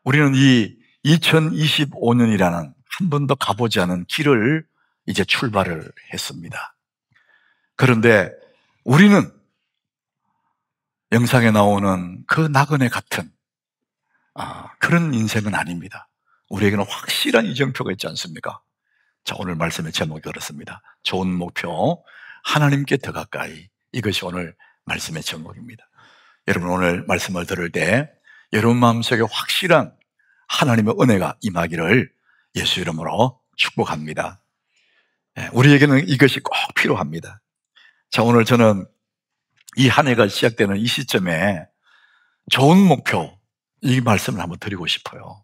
우리는 이 2025년이라는 한 번도 가보지 않은 길을 이제 출발을 했습니다. 그런데 우리는 영상에 나오는 그 나그네 같은 그런 인생은 아닙니다. 우리에게는 확실한 이정표가 있지 않습니까? 자, 오늘 말씀의 제목이 그렇습니다. 좋은 목표, 하나님께 더 가까이. 이것이 오늘 말씀의 제목입니다. 여러분, 오늘 말씀을 들을 때 여러분 마음속에 확실한 하나님의 은혜가 임하기를 예수 이름으로 축복합니다. 우리에게는 이것이 꼭 필요합니다. 자, 오늘 저는 이 한 해가 시작되는 이 시점에 좋은 목표, 이 말씀을 한번 드리고 싶어요.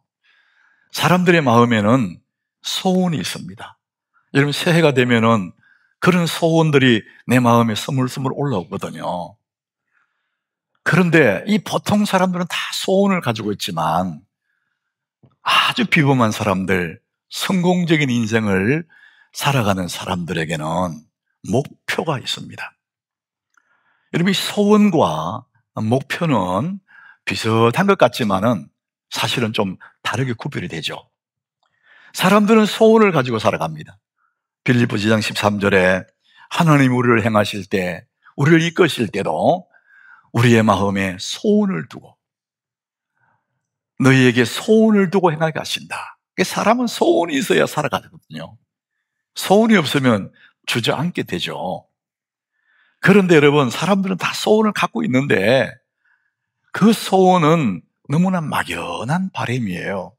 사람들의 마음에는 소원이 있습니다. 여러분, 새해가 되면은 그런 소원들이 내 마음에 스물스물 올라오거든요. 그런데 이 보통 사람들은 다 소원을 가지고 있지만 아주 비범한 사람들, 성공적인 인생을 살아가는 사람들에게는 목표가 있습니다. 여러분, 이 소원과 목표는 비슷한 것 같지만은 사실은 좀 다르게 구별이 되죠. 사람들은 소원을 가지고 살아갑니다. 빌립보서 2장 13절에 하나님 우리를 행하실 때, 우리를 이끄실 때도 우리의 마음에 소원을 두고 너희에게 소원을 두고 행하게 하신다. 사람은 소원이 있어야 살아가거든요. 소원이 없으면 주저앉게 되죠. 그런데 여러분, 사람들은 다 소원을 갖고 있는데 그 소원은 너무나 막연한 바람이에요.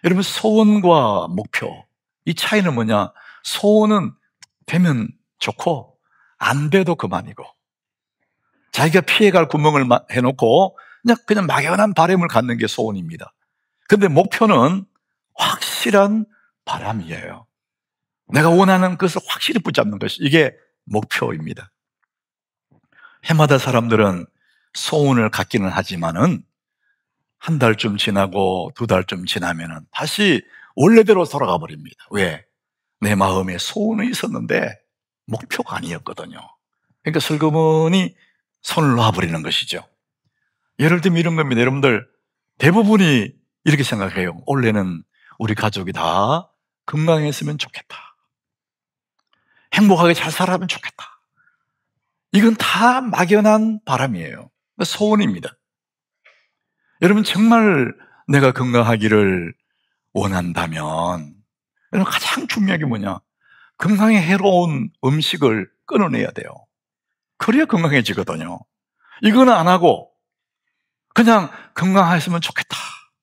여러분, 소원과 목표, 이 차이는 뭐냐? 소원은 되면 좋고 안 돼도 그만이고, 자기가 피해갈 구멍을 해놓고 그냥 막연한 바람을 갖는 게 소원입니다. 근데 목표는 확실한 바람이에요. 내가 원하는 것을 확실히 붙잡는 것이, 이게 목표입니다. 해마다 사람들은 소원을 갖기는 하지만은 한 달쯤 지나고 두 달쯤 지나면은 다시 원래대로 돌아가 버립니다. 왜? 내 마음에 소원이 있었는데 목표가 아니었거든요. 그러니까 슬그머니 손을 놔버리는 것이죠. 예를 들면 이런 겁니다. 여러분들, 대부분이 이렇게 생각해요. 올해는 우리 가족이 다 건강했으면 좋겠다. 행복하게 잘 살아면 좋겠다. 이건 다 막연한 바람이에요. 소원입니다. 여러분, 정말 내가 건강하기를 원한다면 여러분, 가장 중요한 게 뭐냐? 건강에 해로운 음식을 끊어내야 돼요. 그래야 건강해지거든요. 이거는 안 하고 그냥 건강했으면 좋겠다.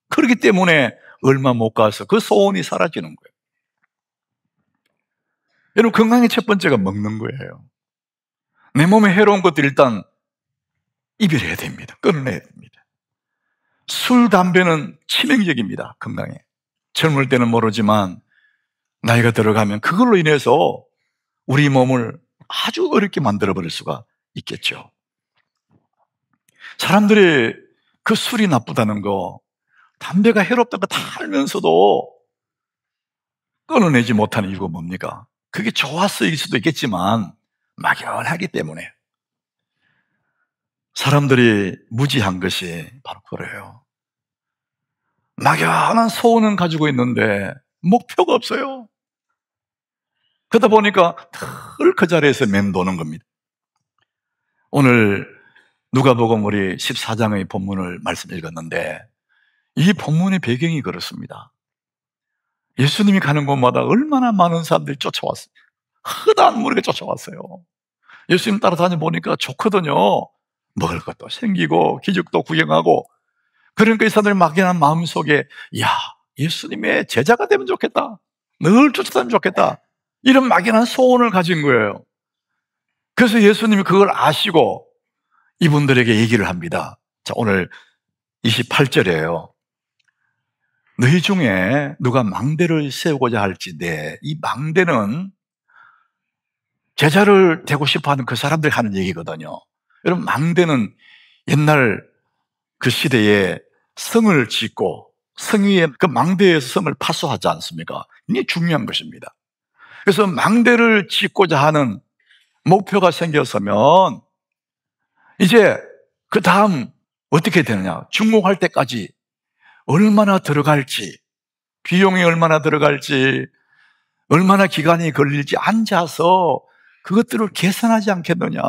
그렇기 때문에 얼마 못 가서 그 소원이 사라지는 거예요. 여러분, 건강의 첫 번째가 먹는 거예요. 내 몸에 해로운 것들 일단 이별해야 됩니다. 끊어내야 됩니다. 술, 담배는 치명적입니다. 건강에. 젊을 때는 모르지만 나이가 들어가면 그걸로 인해서 우리 몸을 아주 어렵게 만들어버릴 수가 있겠죠. 사람들이 그 술이 나쁘다는 거, 담배가 해롭다는 거 다 알면서도 끊어내지 못하는 이유가 뭡니까? 그게 좋았을 수도 있겠지만 막연하기 때문에. 사람들이 무지한 것이 바로 그래요. 막연한 소원은 가지고 있는데 목표가 없어요. 그러다 보니까 늘 그 자리에서 맴도는 겁니다. 오늘 누가복음 우리 14장의 본문을 말씀 읽었는데 이 본문의 배경이 그렇습니다. 예수님이 가는 곳마다 얼마나 많은 사람들이 쫓아왔어요. 흔한 무리가 쫓아왔어요. 예수님 따라다녀 보니까 좋거든요. 먹을 것도 생기고 기적도 구경하고. 그러니까 이 사람들이 막연한 마음속에 예수님의 제자가 되면 좋겠다. 늘 쫓아다니면 좋겠다. 이런 막연한 소원을 가진 거예요. 그래서 예수님이 그걸 아시고 이분들에게 얘기를 합니다. 자, 오늘 28절이에요. 너희 중에 누가 망대를 세우고자 할지인데, 이 망대는 제자를 되고 싶어하는 그 사람들이 하는 얘기거든요. 여러분, 망대는 옛날 그 시대에 성을 짓고 성 위에 그 망대에서 성을 파수하지 않습니까? 이게 중요한 것입니다. 그래서 망대를 짓고자 하는 목표가 생겼으면 이제 그 다음 어떻게 되느냐? 중공할 때까지 얼마나 들어갈지, 비용이 얼마나 들어갈지, 얼마나 기간이 걸릴지 앉아서 그것들을 계산하지 않겠느냐.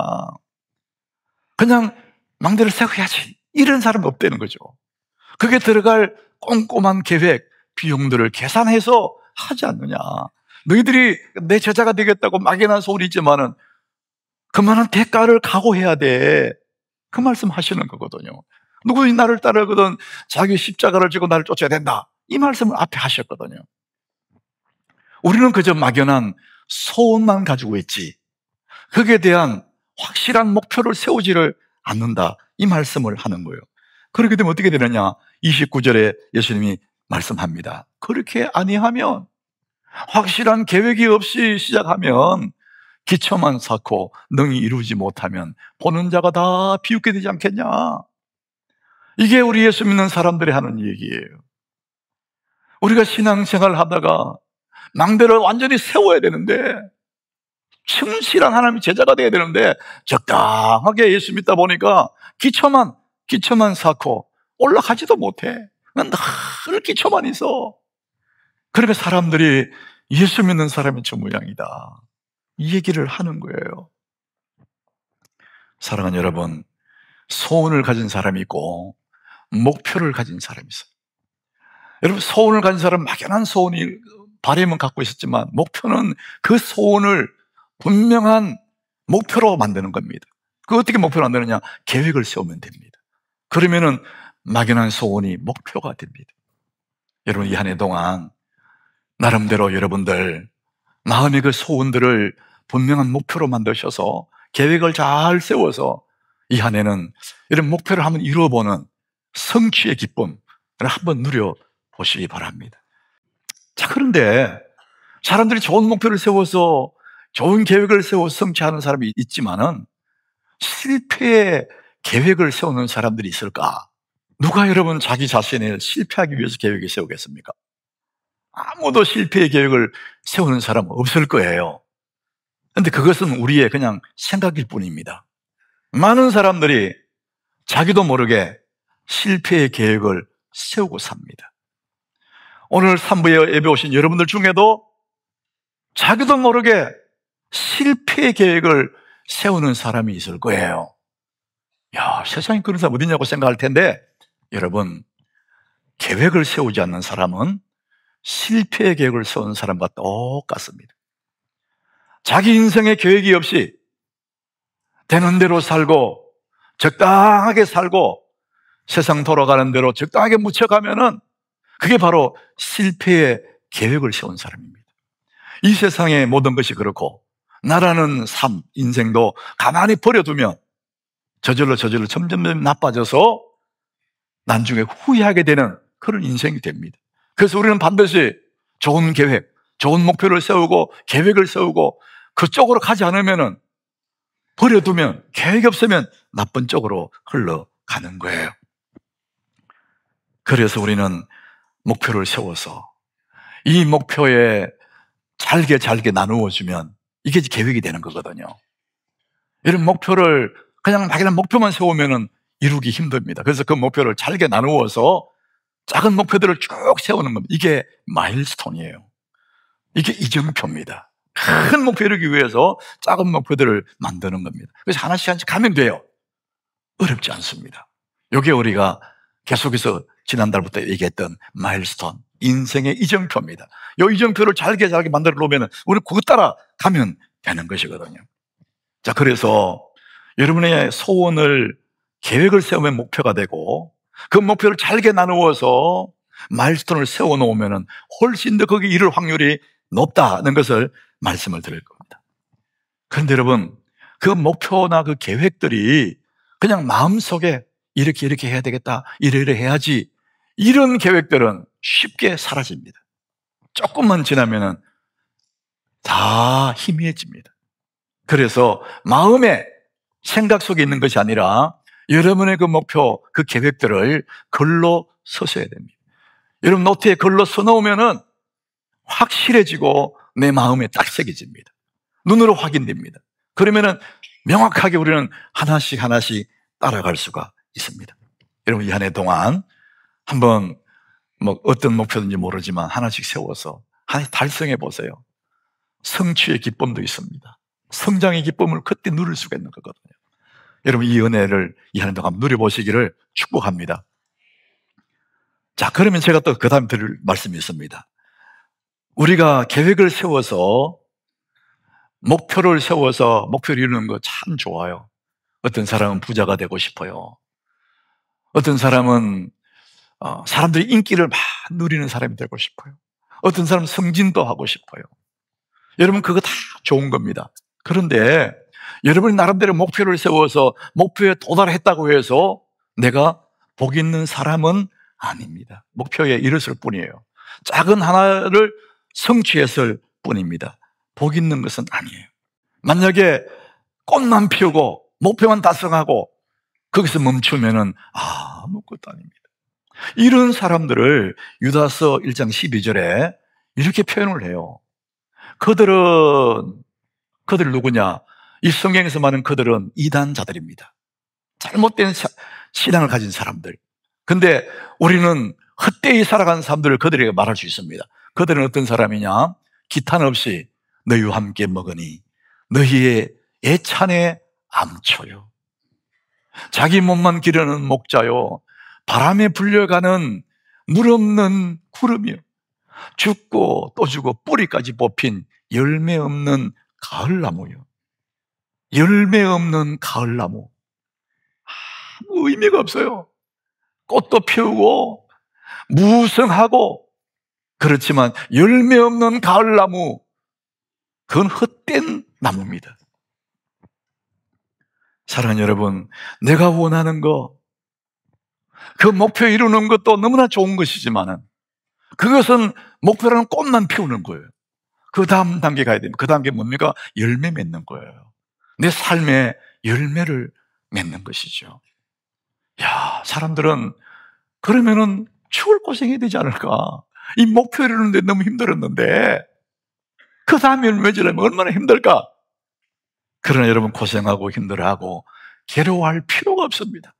그냥 망대를 세워야지. 이런 사람은 없다는 거죠. 그게 들어갈 꼼꼼한 계획, 비용들을 계산해서 하지 않느냐. 너희들이 내 제자가 되겠다고 막연한 소리 있지만은 그만한 대가를 각오해야 돼. 그 말씀 하시는 거거든요. 누구든지 나를 따르거든 자기 십자가를 지고 나를 쫓아야 된다. 이 말씀을 앞에 하셨거든요. 우리는 그저 막연한 소원만 가지고 있지 거기에 대한 확실한 목표를 세우지를 않는다. 이 말씀을 하는 거예요. 그렇게 되면 어떻게 되느냐? 29절에 예수님이 말씀합니다. 그렇게 아니하면, 확실한 계획이 없이 시작하면, 기초만 쌓고 능히 이루지 못하면 보는 자가 다 비웃게 되지 않겠냐? 이게 우리 예수 믿는 사람들이 하는 얘기예요. 우리가 신앙생활 하다가 망대를 완전히 세워야 되는데, 충실한 하나님의 제자가 돼야 되는데 적당하게 예수 믿다 보니까 기초만 쌓고 올라가지도 못해. 늘 기초만 있어. 그러니까 사람들이 예수 믿는 사람이 저 모양이다, 이 얘기를 하는 거예요. 사랑하는 여러분, 소원을 가진 사람이 있고 목표를 가진 사람이 있어요. 여러분, 소원을 가진 사람은 막연한 소원이 바람은 갖고 있었지만 목표는 그 소원을 분명한 목표로 만드는 겁니다. 그 어떻게 목표로 만드느냐? 계획을 세우면 됩니다. 그러면은 막연한 소원이 목표가 됩니다. 여러분, 이 한 해 동안 나름대로 여러분들 마음의 그 소원들을 분명한 목표로 만드셔서 계획을 잘 세워서 이 한 해는 이런 목표를 한번 이루어보는 성취의 기쁨을 한번 누려보시기 바랍니다. 자, 그런데 사람들이 좋은 목표를 세워서 좋은 계획을 세워서 성취하는 사람이 있지만은 실패의 계획을 세우는 사람들이 있을까? 누가 여러분 자기 자신을 실패하기 위해서 계획을 세우겠습니까? 아무도 실패의 계획을 세우는 사람은 없을 거예요. 그런데 그것은 우리의 그냥 생각일 뿐입니다. 많은 사람들이 자기도 모르게 실패의 계획을 세우고 삽니다. 오늘 3부에 예배 오신 여러분들 중에도 자기도 모르게 실패의 계획을 세우는 사람이 있을 거예요. 야, 세상에 그런 사람 어디냐고 생각할 텐데, 여러분, 계획을 세우지 않는 사람은 실패의 계획을 세우는 사람과 똑같습니다. 자기 인생에 계획이 없이 되는 대로 살고 적당하게 살고 세상 돌아가는 대로 적당하게 묻혀가면은 그게 바로 실패의 계획을 세운 사람입니다. 이 세상의 모든 것이 그렇고 나라는 삶, 인생도 가만히 버려두면 저절로 점점 나빠져서 나중에 후회하게 되는 그런 인생이 됩니다. 그래서 우리는 반드시 좋은 계획, 좋은 목표를 세우고 계획을 세우고 그쪽으로 가지 않으면, 버려두면, 계획이 없으면 나쁜 쪽으로 흘러가는 거예요. 그래서 우리는 목표를 세워서 이 목표에 잘게 나누어주면 이게 계획이 되는 거거든요. 이런 목표를 그냥 막연한 목표만 세우면 이루기 힘듭니다. 그래서 그 목표를 잘게 나누어서 작은 목표들을 쭉 세우는 겁니다. 이게 마일스톤이에요. 이게 이정표입니다. 큰 목표 이루기 위해서 작은 목표들을 만드는 겁니다. 그래서 하나씩 가면 돼요. 어렵지 않습니다. 이게 우리가 계속해서 지난달부터 얘기했던 마일스톤, 인생의 이정표입니다. 이 이정표를 잘게 만들어 놓으면 우리 그거 따라 가면 되는 것이거든요. 자, 그래서 여러분의 소원을, 계획을 세우면 목표가 되고 그 목표를 잘게 나누어서 마일스톤을 세워 놓으면 훨씬 더 거기 이룰 확률이 높다는 것을 말씀을 드릴 겁니다. 그런데 여러분, 그 목표나 그 계획들이 그냥 마음속에 이렇게 해야 되겠다, 이래 해야지, 이런 계획들은 쉽게 사라집니다. 조금만 지나면은 다 희미해집니다. 그래서 마음에, 생각 속에 있는 것이 아니라 여러분의 그 목표, 그 계획들을 글로 써셔야 됩니다. 여러분 노트에 글로 써놓으면은 확실해지고 내 마음에 딱 새겨집니다. 눈으로 확인됩니다. 그러면은 명확하게 우리는 하나씩 따라갈 수가 있습니다. 여러분, 이 한 해 동안 한번 뭐 어떤 목표든지 모르지만 하나씩 세워서 하나씩 달성해 보세요. 성취의 기쁨도 있습니다. 성장의 기쁨을 그때 누릴 수가 있는 거거든요. 여러분, 이 은혜를 이 한 해 동안 누려보시기를 축복합니다. 자, 그러면 제가 또 그 다음 드릴 말씀이 있습니다. 우리가 계획을 세워서 목표를 세워서 목표를 이루는 거 참 좋아요. 어떤 사람은 부자가 되고 싶어요. 어떤 사람은 사람들이 인기를 막 누리는 사람이 되고 싶어요. 어떤 사람은 승진도 하고 싶어요. 여러분, 그거 다 좋은 겁니다. 그런데 여러분이 나름대로 목표를 세워서 목표에 도달했다고 해서 내가 복 있는 사람은 아닙니다. 목표에 이르렀을 뿐이에요. 작은 하나를 성취했을 뿐입니다. 복 있는 것은 아니에요. 만약에 꽃만 피우고 목표만 달성하고 거기서 멈추면은 아무것도 아닙니다. 이런 사람들을 유다서 1장 12절에 이렇게 표현을 해요. 그들 누구냐? 이 성경에서 말하는 그들은 이단자들입니다. 잘못된 신앙을 가진 사람들. 근데 우리는 헛되이 살아가는 사람들을 그들에게 말할 수 있습니다. 그들은 어떤 사람이냐? 기탄 없이 너희와 함께 먹으니 너희의 애찬의 암초요. 자기 몸만 기르는 목자요. 바람에 불려가는 물 없는 구름이요. 죽고 또 죽고 뿌리까지 뽑힌 열매 없는 가을나무요. 열매 없는 가을나무. 아무 의미가 없어요. 꽃도 피우고 무성하고 그렇지만 열매 없는 가을나무, 그건 헛된 나무입니다. 사랑하는 여러분, 내가 원하는 거, 그 목표 이루는 것도 너무나 좋은 것이지만 그것은 목표라는 꽃만 피우는 거예요. 그 다음 단계 가야 됩니다. 그 단계 뭡니까? 열매 맺는 거예요. 내 삶에 열매를 맺는 것이죠. 야, 사람들은 그러면은 추울 고생해야 되지 않을까? 이 목표 이루는데 너무 힘들었는데 그 다음에 열매 맺으려면 얼마나 힘들까? 그러나 여러분, 고생하고 힘들어하고 괴로워할 필요가 없습니다.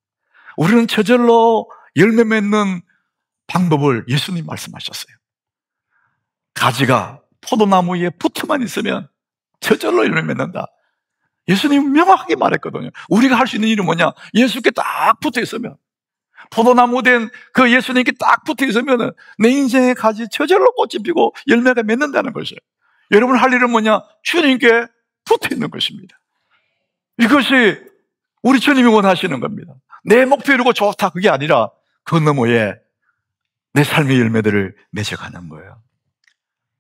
우리는 저절로 열매 맺는 방법을 예수님 말씀하셨어요. 가지가 포도나무 위에 붙어만 있으면 저절로 열매 맺는다. 예수님 명확하게 말했거든요. 우리가 할 수 있는 일은 뭐냐? 예수께 딱 붙어 있으면, 포도나무 된 그 예수님께 딱 붙어 있으면 내 인생의 가지 저절로 꽃이 피고 열매가 맺는다는 것이에요. 여러분 할 일은 뭐냐? 주님께 붙어 있는 것입니다. 이것이 우리 주님이 원하시는 겁니다. 내 목표 이루고 좋다, 그게 아니라 그 너머에 내 삶의 열매들을 맺어가는 거예요.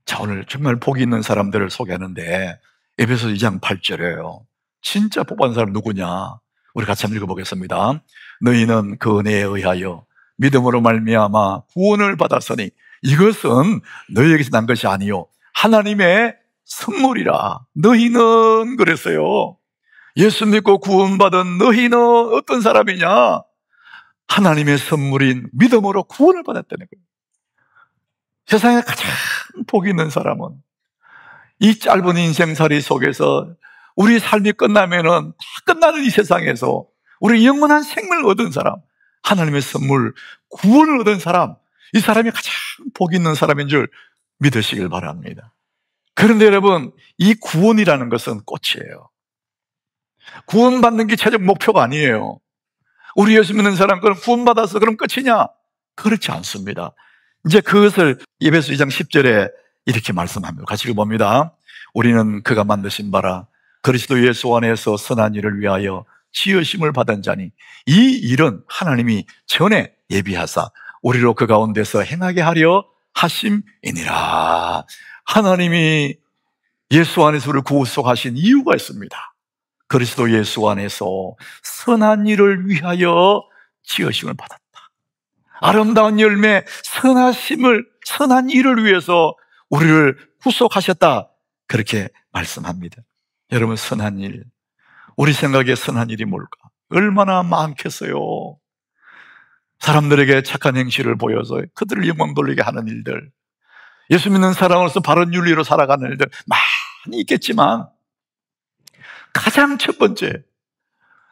자, 오늘 정말 복이 있는 사람들을 소개하는데 에베소 2장 8절이에요. 진짜 복 받은 사람 누구냐? 우리 같이 한번 읽어보겠습니다. 너희는 그 은혜에 의하여 믿음으로 말미암아 구원을 받았으니 이것은 너희에게서 난 것이 아니요 하나님의 선물이라. 너희는 그랬어요. 예수 믿고 구원받은 너희는 어떤 사람이냐? 하나님의 선물인 믿음으로 구원을 받았다는 거예요. 세상에 가장 복 있는 사람은 이 짧은 인생살이 속에서 우리 삶이 끝나면은 다 끝나는 이 세상에서 우리 영원한 생명을 얻은 사람, 하나님의 선물, 구원을 얻은 사람, 이 사람이 가장 복 있는 사람인 줄 믿으시길 바랍니다. 그런데 여러분, 이 구원이라는 것은 꽃이에요. 구원받는 게 최종 목표가 아니에요. 우리 예수 믿는 사람, 그럼 구원받아서 그럼 끝이냐? 그렇지 않습니다. 이제 그것을 에베소 2장 10절에 이렇게 말씀합니다. 같이 읽어봅니다. 우리는 그가 만드신 바라 그리스도 예수 안에서 선한 일을 위하여 지으심을 받은 자니 이 일은 하나님이 전에 예비하사 우리로 그 가운데서 행하게 하려 하심이니라. 하나님이 예수 안에서 우리를 구속하신 이유가 있습니다. 그리스도 예수 안에서 선한 일을 위하여 지으심을 받았다. 아름다운 열매, 선한 일을 위해서 우리를 구속하셨다. 그렇게 말씀합니다. 여러분, 선한 일, 우리 생각에 선한 일이 뭘까? 얼마나 많겠어요. 사람들에게 착한 행실을 보여서 그들을 영광 돌리게 하는 일들, 예수 믿는 사람으로서 바른 윤리로 살아가는 일들 많이 있겠지만 가장 첫 번째,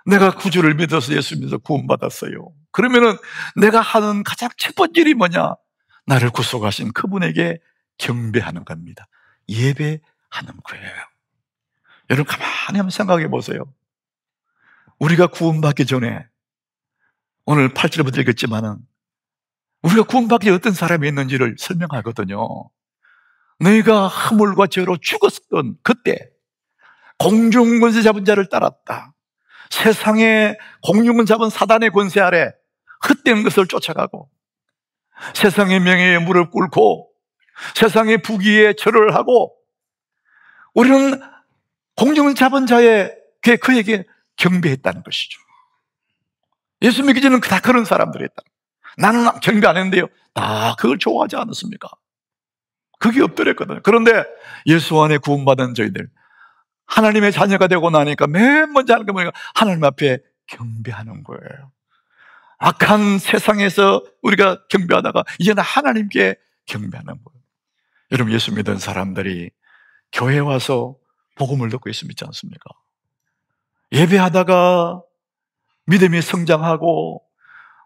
내가 구주를 믿어서 예수 믿어서 구원받았어요. 그러면은 내가 하는 가장 첫 번째 일이 뭐냐? 나를 구속하신 그분에게 경배하는 겁니다. 예배하는 거예요. 여러분 가만히 한번 생각해 보세요. 우리가 구원받기 전에, 오늘 8절부터 읽었지만은 우리가 구원받기 전에 어떤 사람이 있는지를 설명하거든요. 너희가 허물과 죄로 죽었던 그때 공중권세 잡은 자를 따랐다. 세상에 공중권 잡은 사단의 권세 아래 헛된 것을 쫓아가고 세상의 명예에 무릎 꿇고 세상의 부귀에 절을 하고 우리는 공중권 잡은 자의 그에게 경배했다는 것이죠. 예수 믿기 전에는 다 그런 사람들이었다. 나는 경배 안 했는데요, 다 그걸 좋아하지 않았습니까? 그게 없더랬거든요. 그런데 예수 안에 구원받은 저희들, 하나님의 자녀가 되고 나니까 맨 먼저 하는 게 뭐냐? 하나님 앞에 경배하는 거예요. 악한 세상에서 우리가 경배하다가 이제는 하나님께 경배하는 거예요. 여러분, 예수 믿은 사람들이 교회 와서 복음을 듣고 예수 믿지 않습니까? 예배하다가 믿음이 성장하고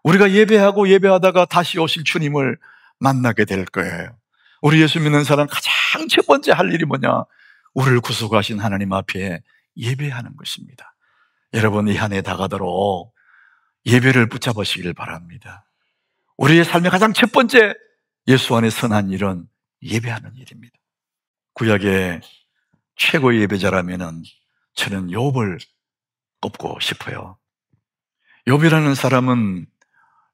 우리가 예배하다가 다시 오실 주님을 만나게 될 거예요. 우리 예수 믿는 사람 가장 첫 번째 할 일이 뭐냐? 우리를 구속하신 하나님 앞에 예배하는 것입니다. 여러분, 이 한 해 다가도록 예배를 붙잡으시길 바랍니다. 우리의 삶의 가장 첫 번째 예수 안에 선한 일은 예배하는 일입니다. 구약의 최고의 예배자라면은 저는 욥을 꼽고 싶어요. 욥이라는 사람은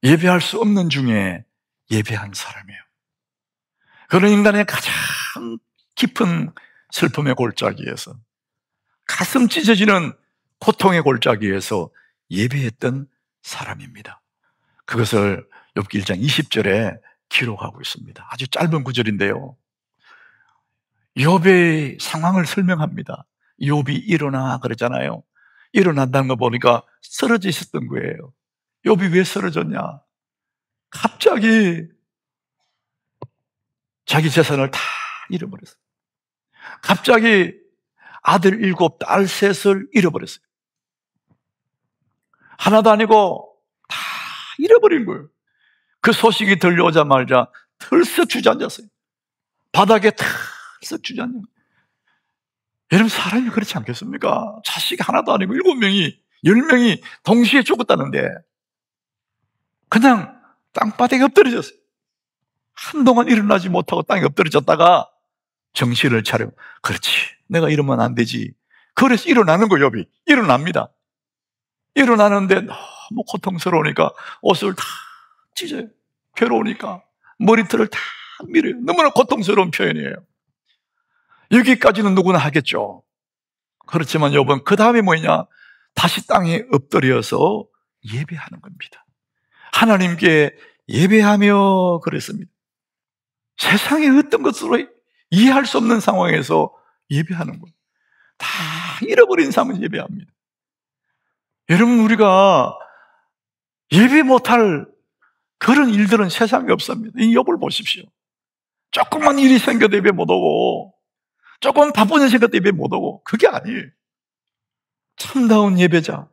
예배할 수 없는 중에 예배한 사람이에요. 그런 인간의 가장 깊은 슬픔의 골짜기에서, 가슴 찢어지는 고통의 골짜기에서 예배했던 사람입니다. 그것을 욥기 1장 20절에 기록하고 있습니다. 아주 짧은 구절인데요, 욥의 상황을 설명합니다. 욥이 일어나 그러잖아요. 일어난다는 거 보니까 쓰러져 있었던 거예요. 욥이 왜 쓰러졌냐? 갑자기 자기 재산을 다 잃어버렸어요. 갑자기 아들 7, 딸 3을 잃어버렸어요. 하나도 아니고 다 잃어버린 거예요. 그 소식이 들려오자마자 털썩 주저앉았어요. 바닥에 털썩 주저앉은 거예요. 여러분, 사람이 그렇지 않겠습니까? 자식이 하나도 아니고 7명이, 10명이 동시에 죽었다는데 그냥 땅바닥에 엎드려졌어요. 한동안 일어나지 못하고 땅에 엎드려졌다가 정신을 차려, 그렇지, 내가 이러면 안 되지. 그래서 일어나는 거예요. 욥이 일어납니다. 일어나는데 너무 고통스러우니까 옷을 다 찢어요. 괴로우니까 머리털을 다 밀어요. 너무나 고통스러운 표현이에요. 여기까지는 누구나 하겠죠. 그렇지만 욥은 그 다음에 뭐냐? 다시 땅에 엎드려서 예배하는 겁니다. 하나님께 예배하며 그랬습니다. 세상의 어떤 것으로 이해할 수 없는 상황에서 예배하는 거예요. 다 잃어버린 삶을 예배합니다. 여러분, 우리가 예배 못할 그런 일들은 세상에 없습니다. 이 욥을 보십시오. 조금만 일이 생겨도 예배 못 오고, 조금 바쁜 일 생겨도 예배 못 오고, 그게 아니에요. 참다운 예배자,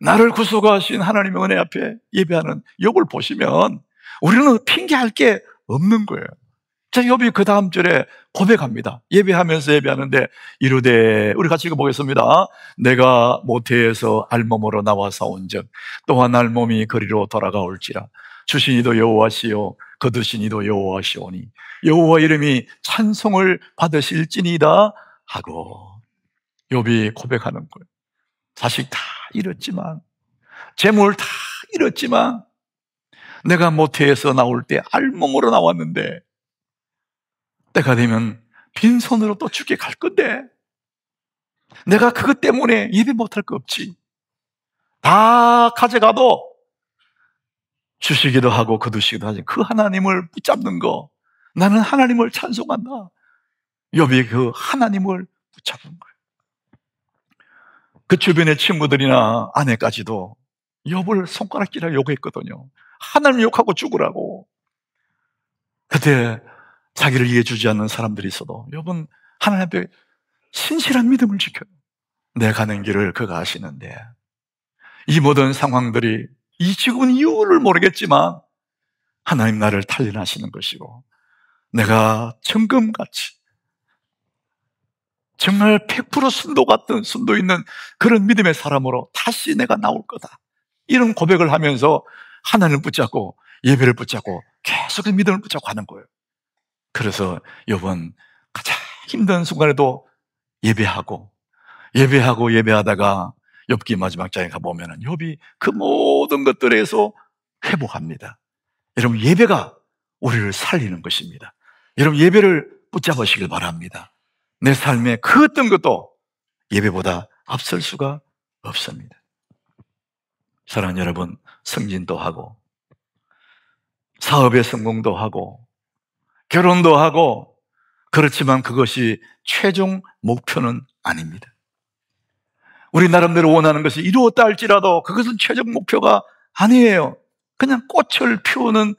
나를 구속하신 하나님의 은혜 앞에 예배하는 욥을 보시면 우리는 핑계할 게 없는 거예요. 자, 욥이 그 다음 절에 고백합니다. 예배하면서 예배하는데 이르되, 우리 같이 읽어보겠습니다. 내가 모태에서 알몸으로 나와서 온즉 또한 알몸이 그리로 돌아가올지라. 주신 이도 여호와시요 거두신 이도 여호와시오니 여호와 이름이 찬송을 받으실지니이다 하고, 욥이 고백하는 거예요. 자식 다 잃었지만, 재물 다 잃었지만, 내가 모태에서 나올 때 알몸으로 나왔는데 때가 되면 빈손으로 또 죽게 갈 건데 내가 그것 때문에 예배 못할 거 없지. 다 가져가도 주시기도 하고 거두시기도 하지, 그 하나님을 붙잡는 거, 나는 하나님을 찬송한다. 욥이 그 하나님을 붙잡은 거예요. 그 주변의 친구들이나 아내까지도 욥을 손가락질하고 욕했거든요. 하나님 욕하고 죽으라고. 그때 자기를 이해해주지 않는 사람들이 있어도 욥은 하나님 앞에 신실한 믿음을 지켜요. 내 가는 길을 그가 아시는데, 이 모든 상황들이, 이 지금은 이유를 모르겠지만 하나님 나를 단련하시는 것이고, 내가 정금같이 정말 100% 순도 같은 순도 있는 그런 믿음의 사람으로 다시 내가 나올 거다, 이런 고백을 하면서 하나님을 붙잡고 예배를 붙잡고 계속 그 믿음을 붙잡고 하는 거예요. 그래서 욥은 가장 힘든 순간에도 예배하다가 욥기 마지막 장에 가보면 욥이 그 모든 것들에서 회복합니다. 여러분, 예배가 우리를 살리는 것입니다. 여러분, 예배를 붙잡으시길 바랍니다. 내 삶에 그 어떤 것도 예배보다 앞설 수가 없습니다. 사랑하는 여러분, 승진도 하고 사업의 성공도 하고 결혼도 하고, 그렇지만 그것이 최종 목표는 아닙니다. 우리 나름대로 원하는 것이 이루었다 할지라도 그것은 최종 목표가 아니에요. 그냥 꽃을 피우는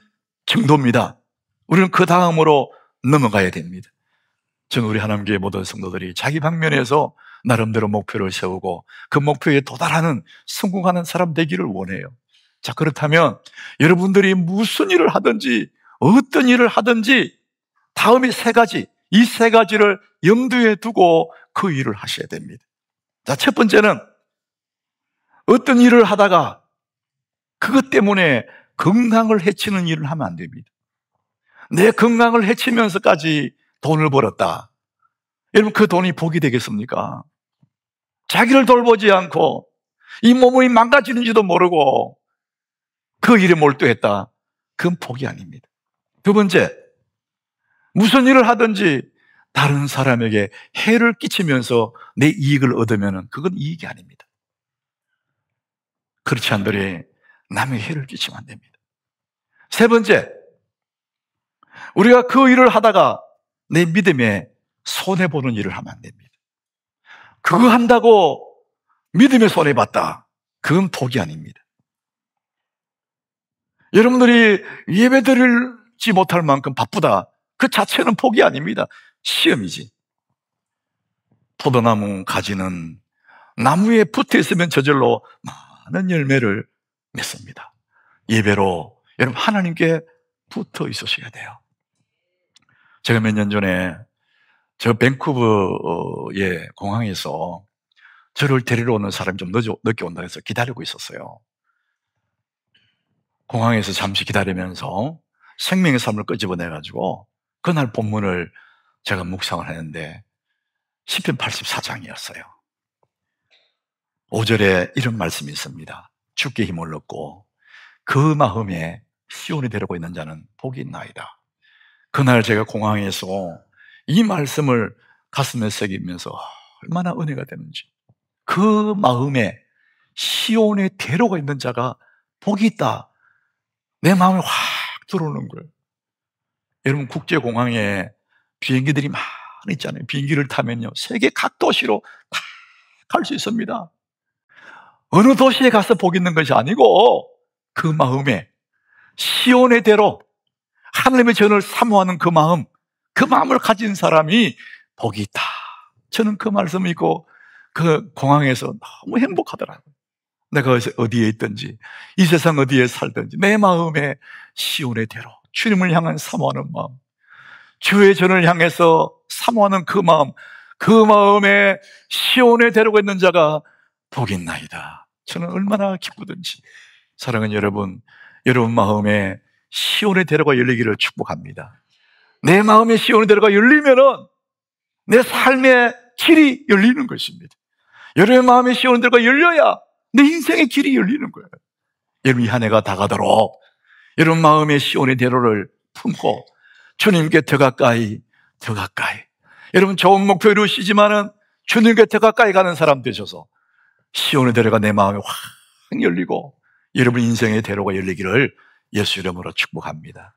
정도입니다. 우리는 그 다음으로 넘어가야 됩니다. 저는 우리 하나님교회 모든 성도들이 자기 방면에서 나름대로 목표를 세우고 그 목표에 도달하는, 성공하는 사람 되기를 원해요. 자, 그렇다면 여러분들이 무슨 일을 하든지 어떤 일을 하든지 다음에 이 세 가지를 염두에 두고 그 일을 하셔야 됩니다. 자, 첫 번째는 어떤 일을 하다가 그것 때문에 건강을 해치는 일을 하면 안 됩니다. 내 건강을 해치면서까지 돈을 벌었다. 여러분, 그 돈이 복이 되겠습니까? 자기를 돌보지 않고 이 몸이 망가지는지도 모르고 그 일에 몰두했다. 그건 복이 아닙니다. 두 번째, 무슨 일을 하든지 다른 사람에게 해를 끼치면서 내 이익을 얻으면 그건 이익이 아닙니다. 그렇지 않더니 남의 해를 끼치면 안 됩니다. 세 번째, 우리가 그 일을 하다가 내 믿음에 손해보는 일을 하면 안 됩니다. 그거 한다고 믿음에 손해봤다, 그건 복이 아닙니다. 여러분들이 예배드리지 못할 만큼 바쁘다, 그 자체는 복이 아닙니다. 시험이지. 포도나무 가지는 나무에 붙어 있으면 저절로 많은 열매를 맺습니다. 예배로 여러분 하나님께 붙어 있으셔야 돼요. 제가 몇 년 전에 저 밴쿠버의 공항에서 저를 데리러 오는 사람이 좀 늦게 온다 해서 기다리고 있었어요. 공항에서 잠시 기다리면서 생명의 삶을 끄집어내가지고 그날 본문을 제가 묵상을 했는데 시편 84장이었어요. 5절에 이런 말씀이 있습니다. 주께 힘을 얻고 그 마음에 시온에 데리고 있는 자는 복이 있나이다. 그날 제가 공항에서 이 말씀을 가슴에 새기면서 얼마나 은혜가 되는지, 그 마음에 시온에 데려가 있는 자가 복이 있다, 내 마음에 확 들어오는 거예요. 여러분, 국제공항에 비행기들이 많이 있잖아요. 비행기를 타면요, 세계 각 도시로 다 갈 수 있습니다. 어느 도시에 가서 복 있는 것이 아니고 그 마음에 시온의 대로 하나님의 전을 사모하는 그 마음을 가진 사람이 복이 있다. 저는 그 말씀을 읽고 그 공항에서 너무 행복하더라고요. 내가 어디에 있든지 이 세상 어디에 살든지 내 마음에 시온의 대로 주님을 향한 사모하는 마음, 주의 전을 향해서 사모하는 그 마음에 시온에 데리고 있는 자가 복이 있나이다. 저는 얼마나 기쁘든지. 사랑하는 여러분, 여러분 마음에 시온의 대로가 열리기를 축복합니다. 내 마음에 시온의 대로가 열리면은 내 삶의 길이 열리는 것입니다. 여러분 마음에 시온의 대로가 열려야 내 인생의 길이 열리는 거예요. 여러분, 이 한 해가 다가도록 여러분 마음의 시온의 대로를 품고 주님께 더 가까이 여러분 좋은 목표 이루시지만은 주님께 더 가까이 가는 사람 되셔서 시온의 대로가 내 마음에 확 열리고 여러분 인생의 대로가 열리기를 예수 이름으로 축복합니다.